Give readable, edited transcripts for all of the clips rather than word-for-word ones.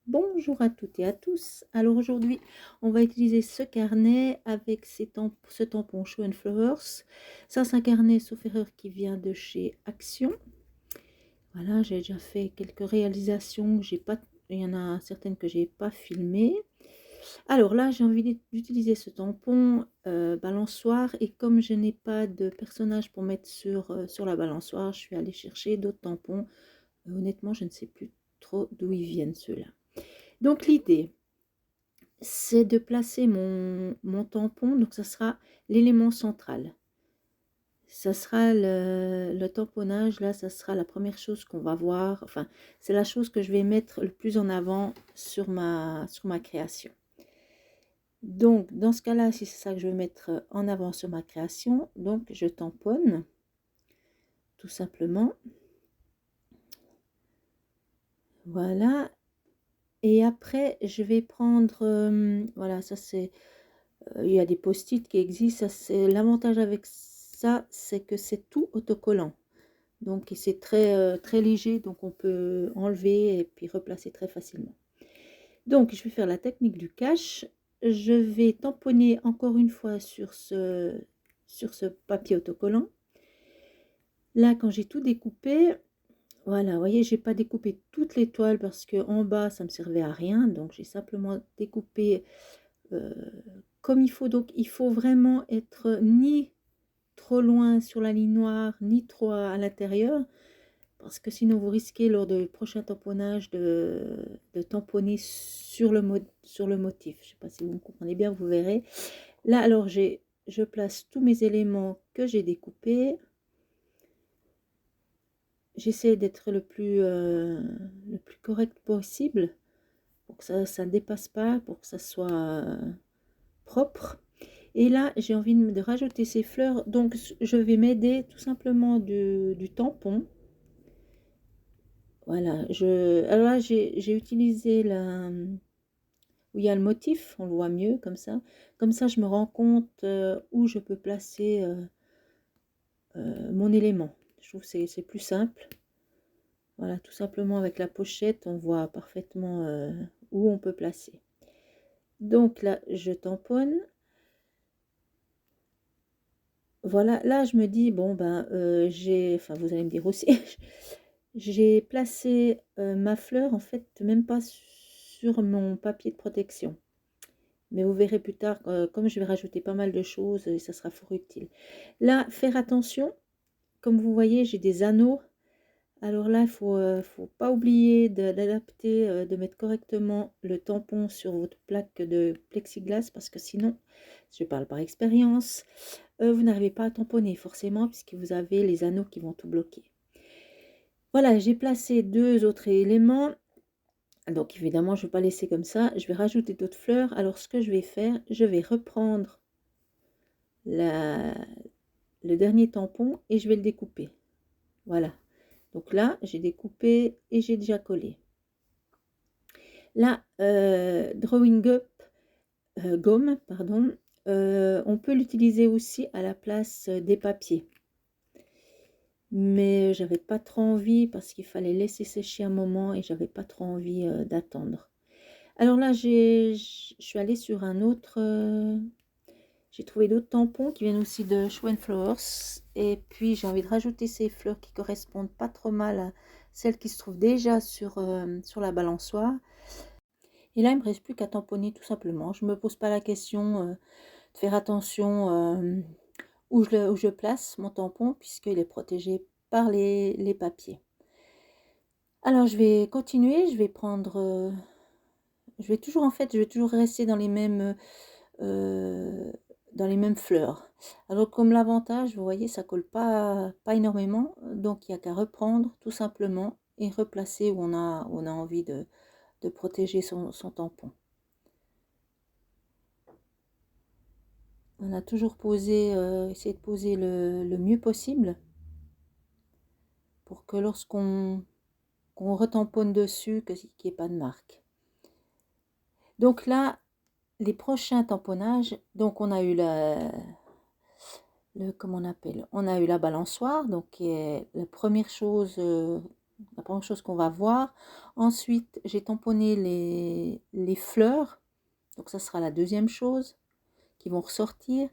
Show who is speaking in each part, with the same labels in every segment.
Speaker 1: Bonjour à toutes et à tous. Alors aujourd'hui, on va utiliser ce carnet avec ce tampon Show and Flowers. Ça, c'est un carnet, sauf erreur, qui vient de chez Action. Voilà, j'ai déjà fait quelques réalisations. Il y en a certaines que j'ai pas filmées. Alors là, j'ai envie d'utiliser ce tampon balançoire et comme je n'ai pas de personnage pour mettre sur la balançoire, je suis allée chercher d'autres tampons. Honnêtement, je ne sais plus trop d'où ils viennent ceux-là. Donc l'idée, c'est de placer mon tampon, donc ça sera l'élément central. Ça sera le tamponnage, là, ça sera la première chose qu'on va voir. Enfin, c'est la chose que je vais mettre le plus en avant sur ma création. Donc, dans ce cas-là, si c'est ça que je veux mettre en avant sur ma création, donc je tamponne, tout simplement. Voilà. Et après, je vais prendre, voilà, ça c'est... il y a des post-it qui existent. L'avantage avec ça, c'est que c'est tout autocollant. Donc, c'est très léger, donc on peut enlever et puis replacer très facilement. Donc, je vais faire la technique du cache. Je vais tamponner encore une fois sur ce papier autocollant. Là, quand j'ai tout découpé, voilà, vous voyez, j'ai pas découpé toute l'étoile parce que en bas, ça me servait à rien. Donc, j'ai simplement découpé comme il faut. Donc, il faut vraiment être ni trop loin sur la ligne noire, ni trop à l'intérieur, parce que sinon vous risquez lors du prochain tamponnage de tamponner sur le motif. Je ne sais pas si vous me comprenez bien, vous verrez. Là, alors, je place tous mes éléments que j'ai découpés. J'essaie d'être le plus correct possible pour que ça ne dépasse pas, pour que ça soit propre. Et là, j'ai envie de rajouter ces fleurs. Donc, je vais m'aider tout simplement du tampon. Voilà. Alors là, j'ai utilisé où il y a le motif. On le voit mieux comme ça. Comme ça, je me rends compte où je peux placer mon élément. Je trouve que c'est plus simple. Voilà, tout simplement avec la pochette, on voit parfaitement où on peut placer. Donc là, je tamponne. Voilà, là je me dis, bon ben, enfin vous allez me dire aussi, j'ai placé ma fleur en fait même pas sur mon papier de protection. Mais vous verrez plus tard, comme je vais rajouter pas mal de choses, et ça sera fort utile. Là, faire attention, comme vous voyez, j'ai des anneaux. Alors là, il faut pas oublier d'adapter, de mettre correctement le tampon sur votre plaque de plexiglas parce que sinon, je parle par expérience, vous n'arrivez pas à tamponner forcément puisque vous avez les anneaux qui vont tout bloquer. Voilà, j'ai placé deux autres éléments. Donc évidemment, je ne vais pas laisser comme ça. Je vais rajouter d'autres fleurs. Alors ce que je vais faire, je vais reprendre le dernier tampon et je vais le découper. Voilà. Donc là, j'ai découpé et j'ai déjà collé. Là, Drawing Up gomme, pardon, on peut l'utiliser aussi à la place des papiers. Mais j'avais pas trop envie parce qu'il fallait laisser sécher un moment et j'avais pas trop envie d'attendre. Alors là, je suis allée sur un autre... j'ai trouvé d'autres tampons qui viennent aussi de Show and Flowers. Et puis, j'ai envie de rajouter ces fleurs qui correspondent pas trop mal à celles qui se trouvent déjà sur la balançoire. Et là, il ne me reste plus qu'à tamponner tout simplement. Je ne me pose pas la question de faire attention où je place mon tampon puisqu'il est protégé par les papiers. Alors, je vais continuer. Je vais prendre... je vais toujours rester euh, dans les mêmes fleurs. Alors, comme l'avantage, vous voyez, ça colle pas énormément. Donc, il n'y a qu'à reprendre tout simplement et replacer où on a envie de protéger son tampon. On a toujours essayé de poser le mieux possible pour que lorsqu'on retamponne dessus, qu'il n'y ait pas de marque. Donc là, les prochains tamponnages, donc on a eu comment on appelle? On a eu la balançoire, donc qui est la première chose la première chose qu'on va voir. Ensuite, j'ai tamponné les fleurs. Donc ça sera la deuxième chose qui vont ressortir.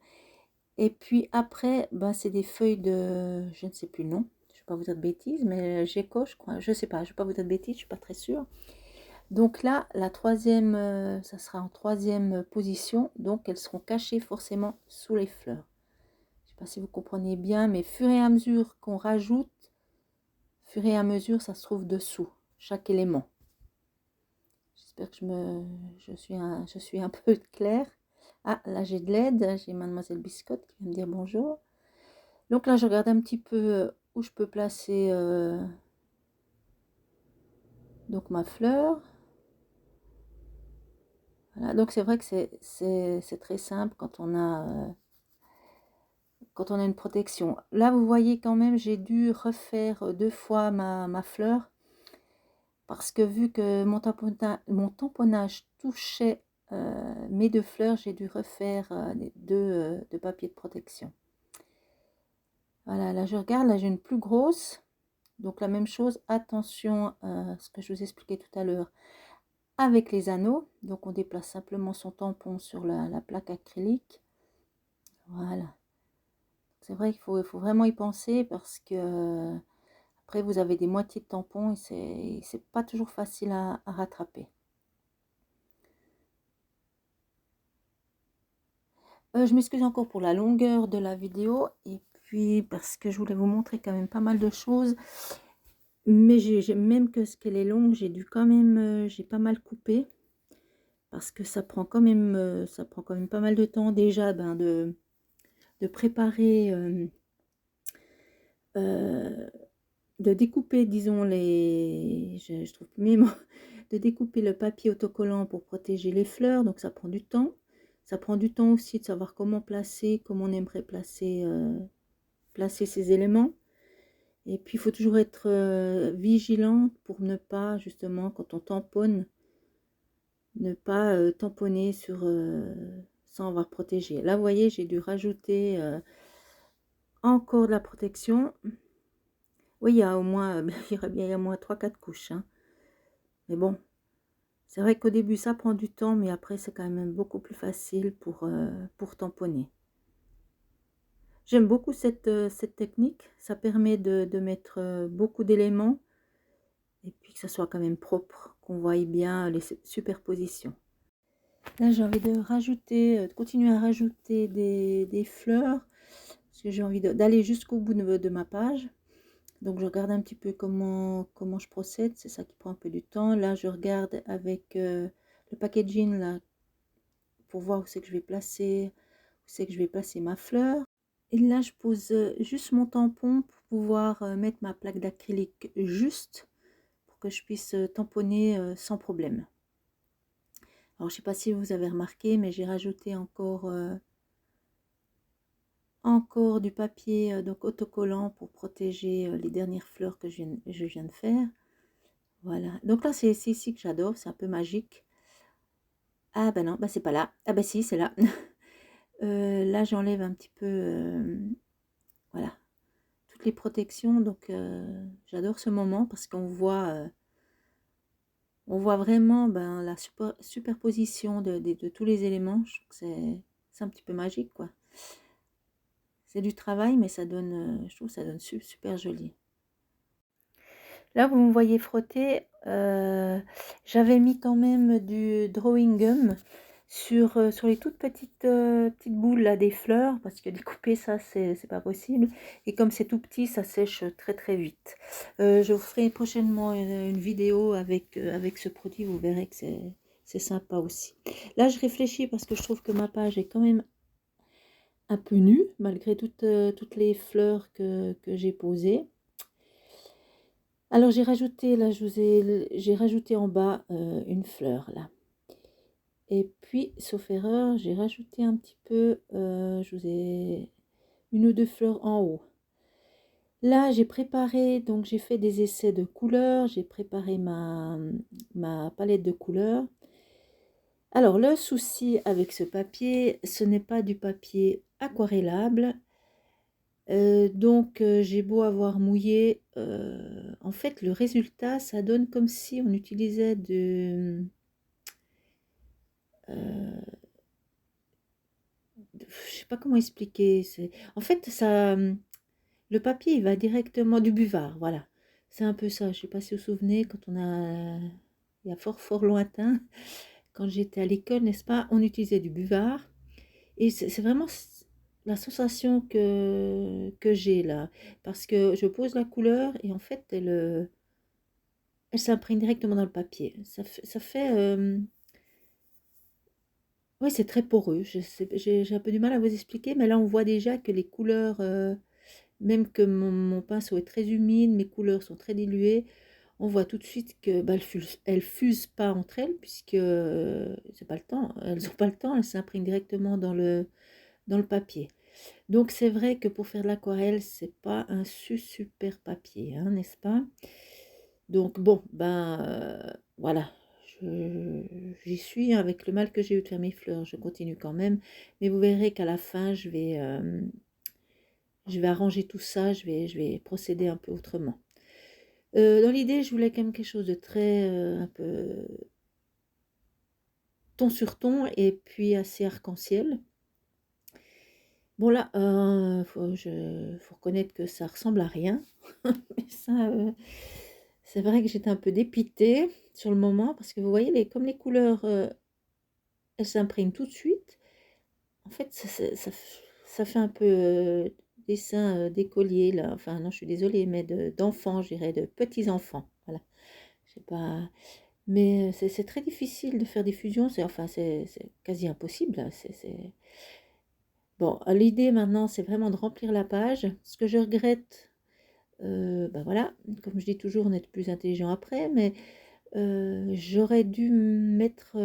Speaker 1: Et puis après, ben, c'est des feuilles de... Je ne sais plus le nom. Je ne vais pas vous dire de bêtises, mais Géco, je crois. Je ne sais pas, je ne vais pas vous dire de bêtises, je ne suis pas très sûre. Donc là, la troisième, ça sera en troisième position. Donc elles seront cachées forcément sous les fleurs. Je ne sais pas si vous comprenez bien, mais fur et à mesure qu'on rajoute, fur et à mesure, ça se trouve dessous, chaque élément. J'espère que je suis un peu claire. Ah, là j'ai de l'aide, j'ai mademoiselle Biscotte qui vient me dire bonjour. Donc là, je regarde un petit peu où je peux placer donc ma fleur. Voilà, donc c'est vrai que c'est très simple quand on a une protection. Là, vous voyez quand même, j'ai dû refaire deux fois ma fleur parce que vu que mon tamponnage touchait mes deux fleurs, j'ai dû refaire deux papiers de protection. Voilà, là je regarde, là j'ai une plus grosse. Donc la même chose, attention à ce que je vous expliquais tout à l'heure avec les anneaux. Donc on déplace simplement son tampon sur la plaque acrylique. Voilà. C'est vrai qu'il faut vraiment y penser parce que après vous avez des moitiés de tampons et c'est pas toujours facile à rattraper. Je m'excuse encore pour la longueur de la vidéo et puis parce que je voulais vous montrer quand même pas mal de choses. Mais même que ce qu'elle est longue, j'ai dû quand même, j'ai pas mal coupé. Parce que ça prend quand même pas mal de temps déjà ben, de préparer, de découper, disons, je trouve plus mes mots, de découper le papier autocollant pour protéger les fleurs, donc ça prend du temps. Ça prend du temps aussi de savoir comment placer, comment on aimerait placer ces éléments. Et puis il faut toujours être vigilant pour ne pas, justement, quand on tamponne, ne pas tamponner sans avoir protégé. Là, vous voyez, j'ai dû rajouter encore de la protection. Oui, il y a au moins, il y aurait bien au moins 3-4 couches. Hein. Mais bon, c'est vrai qu'au début, ça prend du temps, mais après, c'est quand même beaucoup plus facile pour tamponner. J'aime beaucoup cette technique. Ça permet de mettre beaucoup d'éléments et puis que ça soit quand même propre, qu'on voie bien les superpositions. Là, j'ai envie de rajouter, de continuer à rajouter des fleurs, parce que j'ai envie d'aller jusqu'au bout de ma page. Donc, je regarde un petit peu comment je procède, c'est ça qui prend un peu du temps. Là, je regarde avec le packaging, là, pour voir où c'est que je vais placer, ma fleur. Et là, je pose juste mon tampon pour pouvoir mettre ma plaque d'acrylique juste, pour que je puisse tamponner sans problème. Alors, je ne sais pas si vous avez remarqué, mais j'ai rajouté encore du papier donc autocollant pour protéger les dernières fleurs que je viens de faire. Voilà. Donc là, c'est ici que j'adore. C'est un peu magique. Ah ben non, ben c'est pas là. Ah ben si, c'est là. Là, j'enlève un petit peu voilà, toutes les protections. Donc, j'adore ce moment parce qu'on voit... on voit vraiment ben, la superposition de tous les éléments. Je trouve que c'est un petit peu magique, quoi. C'est du travail, mais ça donne, je trouve que ça donne super joli. Là, vous me voyez frotter. J'avais mis quand même du drawing gum sur les toutes petites boules là, des fleurs, parce que découper ça, c'est pas possible. Et comme c'est tout petit, ça sèche très vite. Je vous ferai prochainement une vidéo avec ce produit, vous verrez que c'est sympa aussi. Là, je réfléchis parce que je trouve que ma page est quand même un peu nue, malgré toutes les fleurs que j'ai posées. Alors j'ai rajouté, là j'ai rajouté en bas une fleur là. Et puis, sauf erreur, j'ai rajouté un petit peu, je vous ai une ou deux fleurs en haut. Là, j'ai préparé, donc j'ai fait des essais de couleurs, j'ai préparé ma palette de couleurs. Alors, le souci avec ce papier, ce n'est pas du papier aquarellable, Donc j'ai beau avoir mouillé, en fait le résultat ça donne comme si on utilisait heu, je sais pas comment expliquer, c'est en fait ça, le papier il va directement du buvard, voilà. C'est un peu ça, je sais pas si vous vous souvenez quand on a il y a fort, fort lointain, quand j'étais à l'école, n'est-ce pas? On utilisait du buvard et c'est vraiment la sensation que j'ai là. Parce que je pose la couleur et en fait elle s'imprègne directement dans le papier. Ça fait, ouais, c'est très poreux. Je sais j'ai un peu du mal à vous expliquer, mais là, on voit déjà que les couleurs, même que mon pinceau est très humide, mes couleurs sont très diluées, on voit tout de suite que, bah, elles fusent pas entre elles puisque, c'est pas le temps, elles ont pas le temps, elles s'imprègnent directement dans le papier. Donc c'est vrai que pour faire de l'aquarelle, c'est pas un super papier, hein, n'est-ce pas? Donc bon, ben, voilà, j'y suis hein, avec le mal que j'ai eu de faire mes fleurs, je continue quand même, mais vous verrez qu'à la fin, je vais arranger tout ça, je vais procéder un peu autrement. Dans l'idée, je voulais quand même quelque chose de très, un peu ton sur ton et puis assez arc-en-ciel. Bon là, faut reconnaître que ça ressemble à rien, mais ça, c'est vrai que j'étais un peu dépitée sur le moment parce que vous voyez comme les couleurs, elles s'impriment tout de suite. En fait, ça fait un peu, dessin, d'écolier là, enfin non, je suis désolée, mais d'enfants, je dirais, de petits enfants, voilà. Je sais pas, mais c'est très difficile de faire des fusions, c'est quasi impossible, là, bon, l'idée maintenant, c'est vraiment de remplir la page. Ce que je regrette, bah, voilà, comme je dis toujours, on est plus intelligent après, mais j'aurais dû mettre,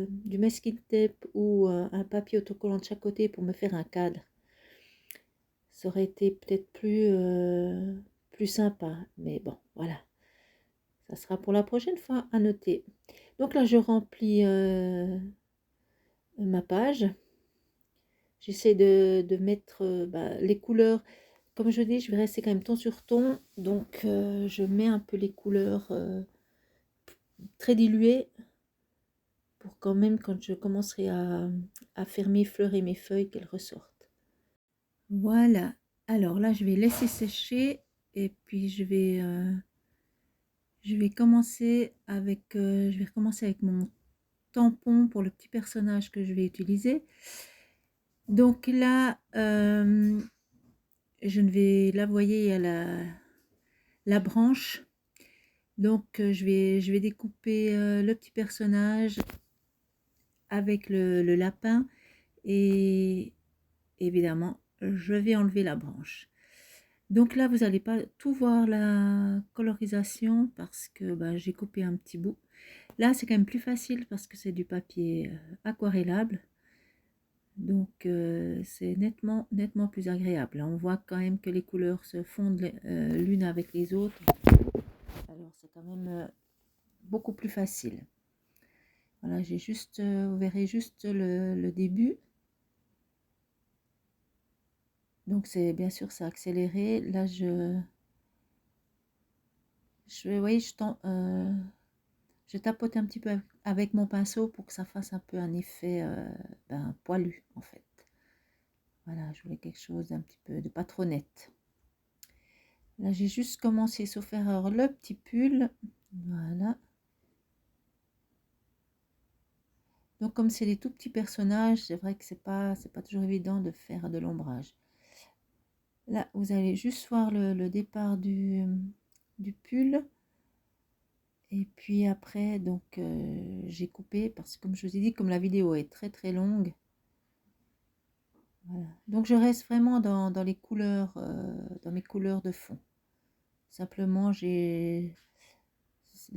Speaker 1: du masking tape ou un papier autocollant de chaque côté pour me faire un cadre. Ça aurait été peut-être plus sympa, mais bon, voilà. Ça sera pour la prochaine fois, à noter. Donc là, je remplis, ma page. J'essaie de mettre, bah, les couleurs. Comme je dis, je vais rester quand même ton sur ton, donc je mets un peu les couleurs, très diluées pour quand même quand je commencerai à faire mes fleurs et mes feuilles qu'elles ressortent. Voilà, alors là je vais laisser sécher et puis je vais recommencer avec mon tampon pour le petit personnage que je vais utiliser. Donc là, je ne vais, là vous voyez, il y a la branche. Donc je vais découper le petit personnage avec le lapin et évidemment je vais enlever la branche. Donc là vous n'allez pas tout voir la colorisation parce que bah, j'ai coupé un petit bout. Là c'est quand même plus facile parce que c'est du papier aquarellable. Donc c'est nettement plus agréable. Là, on voit quand même que les couleurs se fondent l'une avec les autres. Alors c'est quand même beaucoup plus facile. Voilà, j'ai juste, vous verrez juste le début. Donc c'est bien sûr c'est accéléré. Là vous voyez, je tapote un petit peu avec mon pinceau pour que ça fasse un peu un effet ben, poilu en fait. Voilà, je voulais quelque chose d'un petit peu de pas trop net. Là j'ai juste commencé sauf erreur le petit pull. Voilà. Donc comme c'est des tout petits personnages, c'est vrai que c'est pas toujours évident de faire de l'ombrage. Là, vous allez juste voir le départ du pull. Et puis après, donc j'ai coupé parce que comme je vous ai dit, comme la vidéo est très longue, voilà. Donc je reste vraiment dans les couleurs, dans mes couleurs de fond. Simplement, les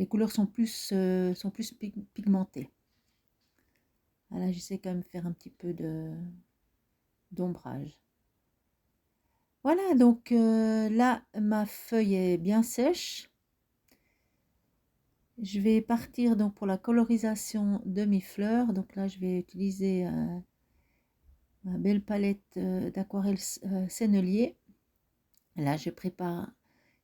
Speaker 1: couleurs sont plus pigmentées. Voilà, j'essaie quand même de faire un petit peu d'ombrage. Voilà, donc là, ma feuille est bien sèche. Je vais partir donc pour la colorisation de mes fleurs. Donc là, je vais utiliser ma belle palette d'aquarelle sennelier. Là, je prépare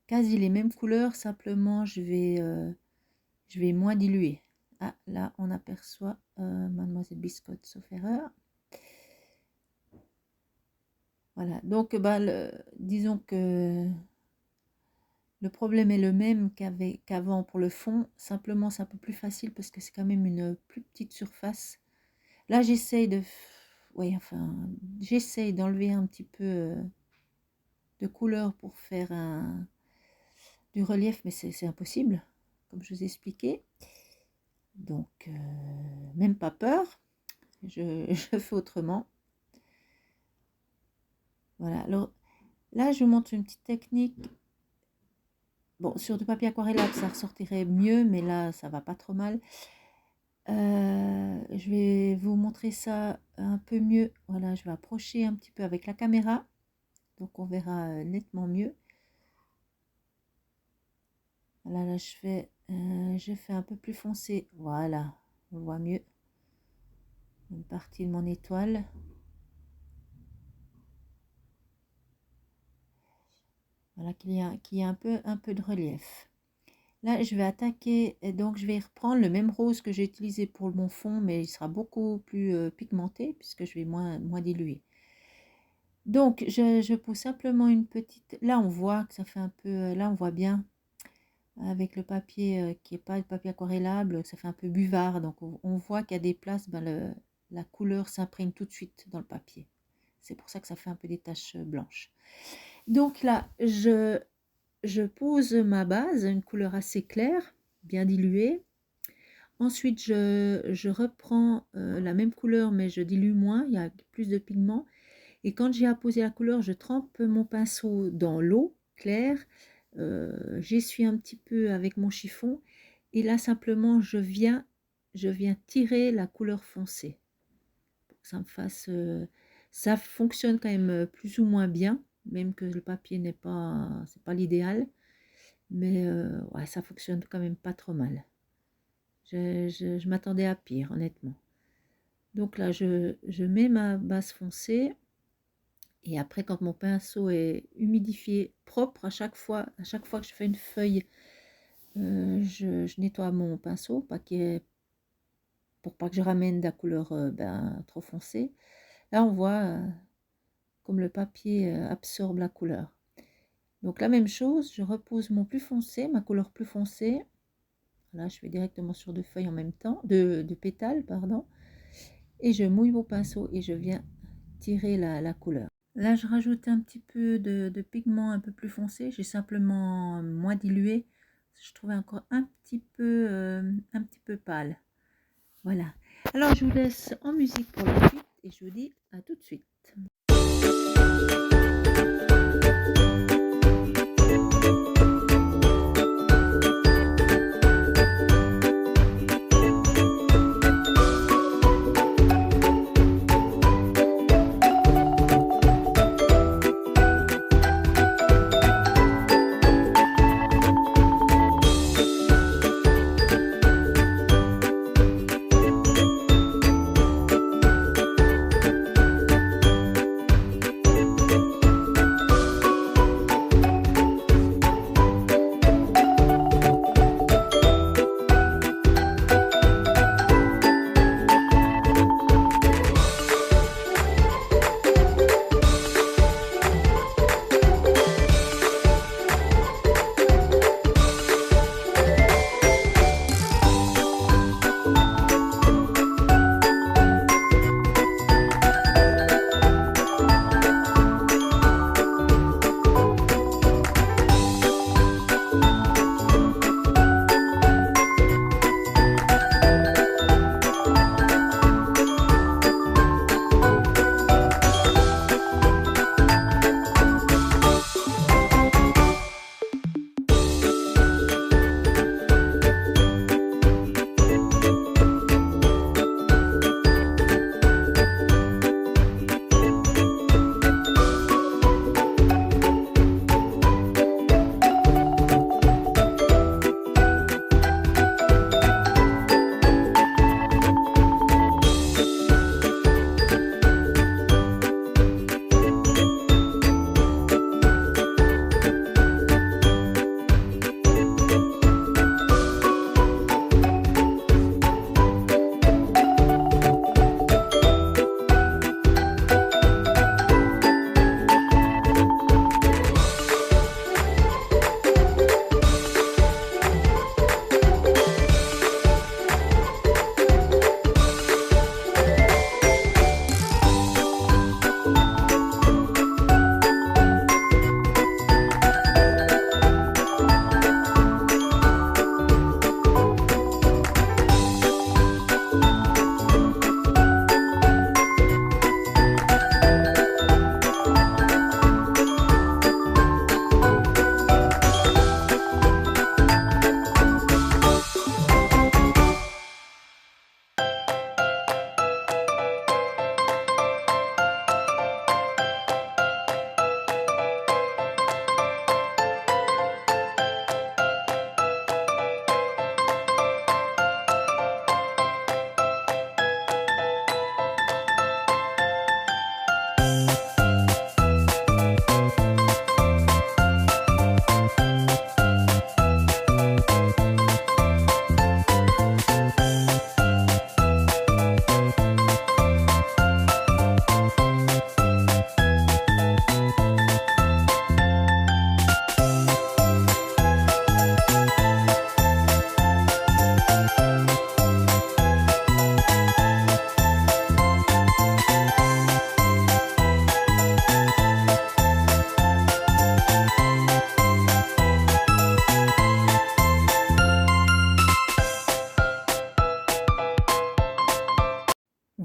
Speaker 1: quasi les mêmes couleurs, simplement je vais moins diluer. Ah, là, on aperçoit Mademoiselle Biscotte, sauf erreur. Voilà, donc bah, disons que le problème est le même qu'avant pour le fond, simplement c'est un peu plus facile parce que c'est quand même une plus petite surface. Là, j'essaye de... Oui, enfin, j'essaye d'enlever un petit peu de couleur pour faire du relief, mais c'est impossible, comme je vous ai expliqué. Donc, même pas peur, je fais autrement. Voilà, alors là, je vous montre une petite technique. Bon, sur du papier aquarellable, ça ressortirait mieux, mais là, ça va pas trop mal. Je vais vous montrer ça un peu mieux. Voilà, je vais approcher un petit peu avec la caméra. Donc, on verra nettement mieux. Voilà, là, je fais un peu plus foncé. Voilà, on voit mieux. Une partie de mon étoile. Voilà, qu'il y a un peu de relief. Là, je vais attaquer, et donc je vais reprendre le même rose que j'ai utilisé pour mon fond, mais il sera beaucoup plus pigmenté puisque je vais moins diluer. Donc, je pose simplement une petite... Là, on voit que ça fait un peu... Là, on voit bien, avec le papier qui n'est pas le papier aquarellable, ça fait un peu buvard. Donc, on voit qu'il y a des places, ben, la couleur s'imprègne tout de suite dans le papier. C'est pour ça que ça fait un peu des taches blanches. Donc là, je pose ma base, une couleur assez claire, bien diluée. Ensuite, je reprends la même couleur, mais je dilue moins, il y a plus de pigments. Et quand j'ai apposé la couleur, je trempe mon pinceau dans l'eau claire. J'essuie un petit peu avec mon chiffon. Et là, simplement, je viens tirer la couleur foncée. Pour que ça me fasse... ça fonctionne quand même plus ou moins bien, même que le papier c'est pas l'idéal. Mais ouais, ça fonctionne quand même pas trop mal. Je m'attendais à pire, honnêtement. Donc là, je mets ma base foncée. Et après, quand mon pinceau est humidifié, propre, à chaque fois que je fais une feuille, je nettoie mon pinceau pour pas que je ramène de la couleur trop foncée. Là, on voit comme le papier absorbe la couleur. Donc la même chose, je repose mon plus foncé, ma couleur plus foncée. Là, je fais directement sur deux feuilles en même temps, de pétales, pardon. Et je mouille mon pinceau et je viens tirer la couleur. Là, je rajoute un petit peu de pigment un peu plus foncé. J'ai simplement moins dilué. Je trouvais encore un petit peu pâle. Voilà. Alors, je vous laisse en musique pour la suite et je vous dis à tout de suite.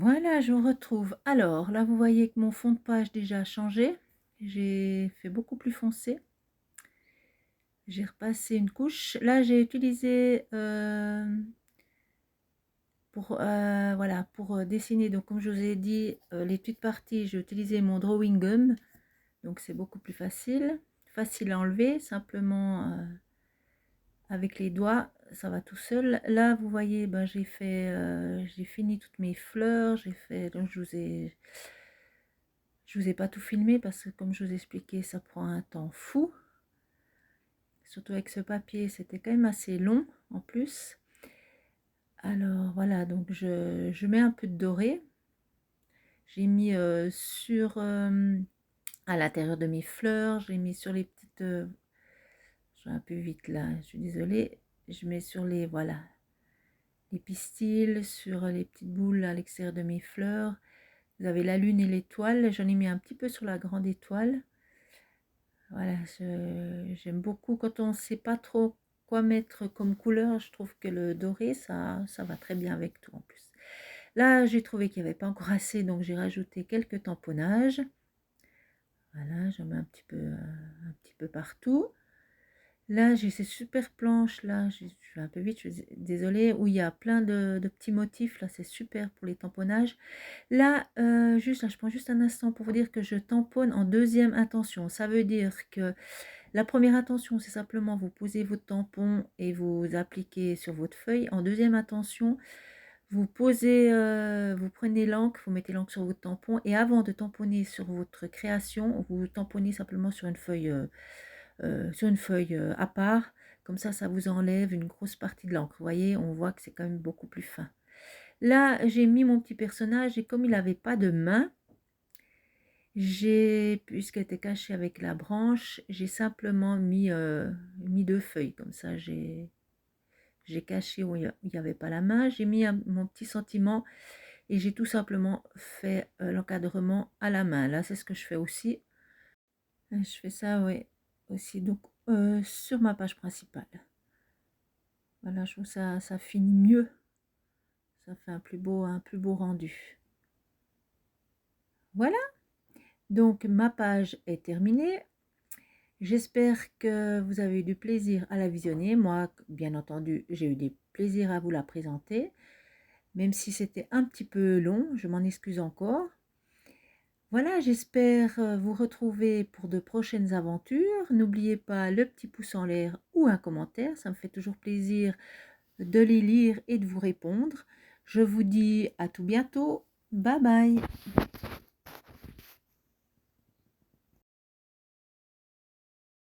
Speaker 1: Voilà, je vous retrouve. Alors là, vous voyez que mon fond de page déjà a changé. J'ai fait beaucoup plus foncé. J'ai repassé une couche. Là, j'ai utilisé voilà, pour dessiner. Donc, comme je vous ai dit, les petites parties, j'ai utilisé mon drawing gum. Donc, c'est beaucoup plus facile. Facile à enlever, simplement avec les doigts, ça va tout seul. Là, vous voyez, ben, j'ai fini toutes mes fleurs. J'ai fait, donc je vous ai pas tout filmé parce que comme je vous ai expliqué, ça prend un temps fou. Surtout avec ce papier, c'était quand même assez long en plus. Alors voilà, donc je mets un peu de doré. J'ai mis à l'intérieur de mes fleurs, j'ai mis sur les petites... je vais un peu vite là, je suis désolée. Je mets sur les, voilà, les pistils, sur les petites boules à l'extérieur de mes fleurs. Vous avez la lune et l'étoile, j'en ai mis un petit peu sur la grande étoile. Voilà, j'aime beaucoup quand on ne sait pas trop quoi mettre comme couleur. Je trouve que le doré, ça va très bien avec tout en plus. Là, j'ai trouvé qu'il n'y avait pas encore assez, donc j'ai rajouté quelques tamponnages. Voilà, j'en mets un petit peu partout. Là, j'ai ces super planches, là, je vais un peu vite, je suis désolée, où il y a plein de petits motifs, là, c'est super pour les tamponnages. Là, juste là, je prends juste un instant pour vous dire que je tamponne en deuxième intention. Ça veut dire que la première intention, c'est simplement vous posez votre tampon et vous appliquez sur votre feuille. En deuxième intention, vous posez, vous prenez l'encre, vous mettez l'encre sur votre tampon et avant de tamponner sur votre création, vous tamponnez simplement sur une feuille à part. Comme ça vous enlève une grosse partie de l'encre. Vous voyez, on voit que c'est quand même beaucoup plus fin. Là, j'ai mis mon petit personnage et comme il n'avait pas de main, puisqu'elle était cachée avec la branche, j'ai simplement mis 2 feuilles. Comme ça, j'ai caché où il n'y avait pas la main. J'ai mis mon petit sentiment et j'ai tout simplement fait l'encadrement à la main. Là, c'est ce que je fais aussi. Je fais ça, oui, aussi donc sur ma page principale. Voilà, je trouve ça finit mieux. Ça fait un plus beau rendu. Voilà, donc ma page est terminée. J'espère que vous avez eu du plaisir à la visionner. Moi, bien entendu, j'ai eu du plaisir à vous la présenter. Même si c'était un petit peu long, je m'en excuse encore. Voilà, j'espère vous retrouver pour de prochaines aventures. N'oubliez pas le petit pouce en l'air ou un commentaire. Ça me fait toujours plaisir de les lire et de vous répondre. Je vous dis à tout bientôt. Bye bye.